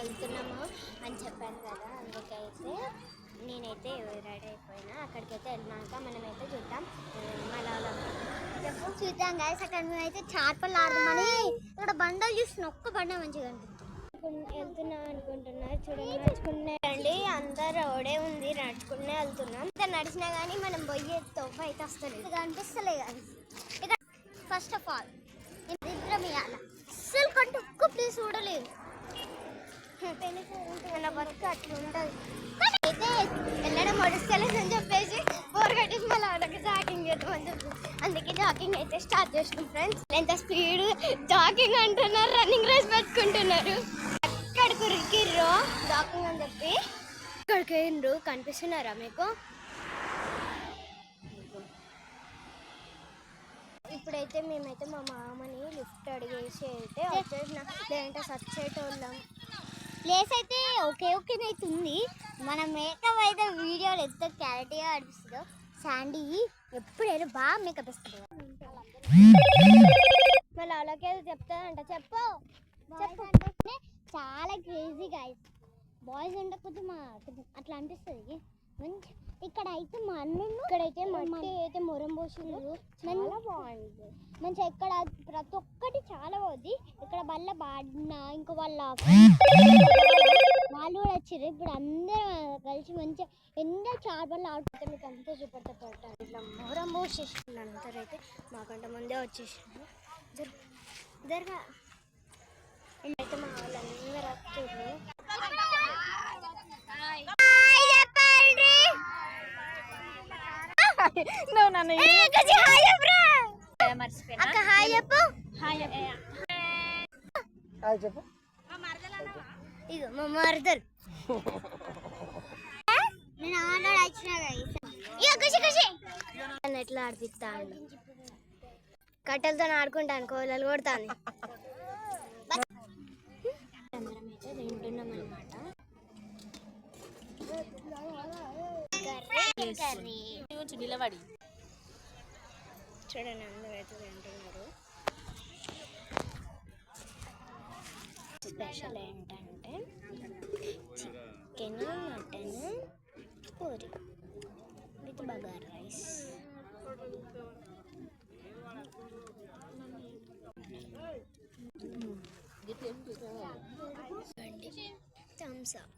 వెళ్తున్నాము అని చెప్పాను కదా, అందుకైతే నేనైతే రెడీ అయిపోయినా. అక్కడికైతే వెళ్ళినాక మనమైతే చూద్దాం. మళ్ళీ చెప్పు చూద్దాం గాయస్. అక్కడ మేమైతే చార్పలు ఆడదామని ఇక్కడ బండలు చూసిన ఒక్క బండ మంచిగా అనిపిస్తుంది. వెళ్తున్నాం అనుకుంటున్నారు చూడండి, నడుచుకున్నాండి. అందరు రోడే ఉంది, నడుచుకునే వెళ్తున్నాం. ఇంత నడిచినా కానీ మనం పోయే తొవ్వ అయితే వస్తుంది, ఇక అనిపిస్తలే కానీ. ఇక ఫస్ట్ ఆఫ్ ఆల్ నిద్రం ఇవ్వాలి, అస్సలు కంటే ఒక్క ప్లేస్ చూడలేదు. మన వర్క్ అట్లా ఉంటుంది. అయితే వెళ్ళడం ఒడుస్తలేదు అని చెప్పేసి బోర్ కట్టేసి మళ్ళీ వాళ్ళకి జాగింగ్ చేద్దామని చెప్పి అందుకే జాగింగ్ అయితే స్టార్ట్ చేసినాం ఫ్రెండ్స్. ఎంత స్పీడ్ జాగింగ్ అంటున్నారు, రన్నింగ్ రేస్ పెట్టుకుంటున్నారు. ఎక్కడికి ఉరికిర్రో జాగింగ్ అని చెప్పి ఇక్కడికి వెళ్ళిండ్రు. కనిపిస్తున్నారా మీకు? ఇప్పుడైతే మేమైతే మా మామని లిఫ్ట్ అడిగేసి అయితే వచ్చేసిన, లేదంటే సచ్చేటోళ్ళం. ప్లేస్ అయితే ఓకే అవుతుంది. మన మేకప్ అయితే వీడియోలు ఎంత క్లారిటీగా అనిపిస్తుందో. శాండీ ఎప్పుడైనా బాగా మేకప్ ఇస్తుంది. మళ్ళీ అలాగే చెప్తాదంట. చెప్పు చాలా క్రేజీ గైస్. బాయ్స్ అంటే కొంచెం అట్లా అనిపిస్తుంది మంచి. ఇక్కడ అయితే ఇక్కడైతే మట్టి అయితే మొరం పోసిండ్రు, చాలా బాగుంది మంచిగా. ఇక్కడ ప్రతి ఒక్కటి చాలా బాగుంది. ఇక్కడ వల్ల బాడిన ఇంకో వాళ్ళ వాళ్ళు కూడా వచ్చారు. ఇప్పుడు అందరూ కలిసి మంచిగా ఎంత చార్పలు ఆడుతుంటే మీకు అంతా చూపెడతా పడతాను. ఇట్లా మొరం పోసేసింది అందరైతే, మాకంటే ముందే వచ్చేసింది. జరగా అయితే మా వాళ్ళందరూ వచ్చారు. ఇగో మా మరదలు ఎట్లా ఆడిపిస్తా అండి, కట్టెలతో ఆడుకుంటాను, కోళ్ళలు కొడతాను. అందరం అయితే తింటున్నాం అనమాట. చూడండి అందరూ అయితే తింటున్నారు. స్పెషల్ ఏంటంటే chicken, mutton, puri with bagara rice. Thums up.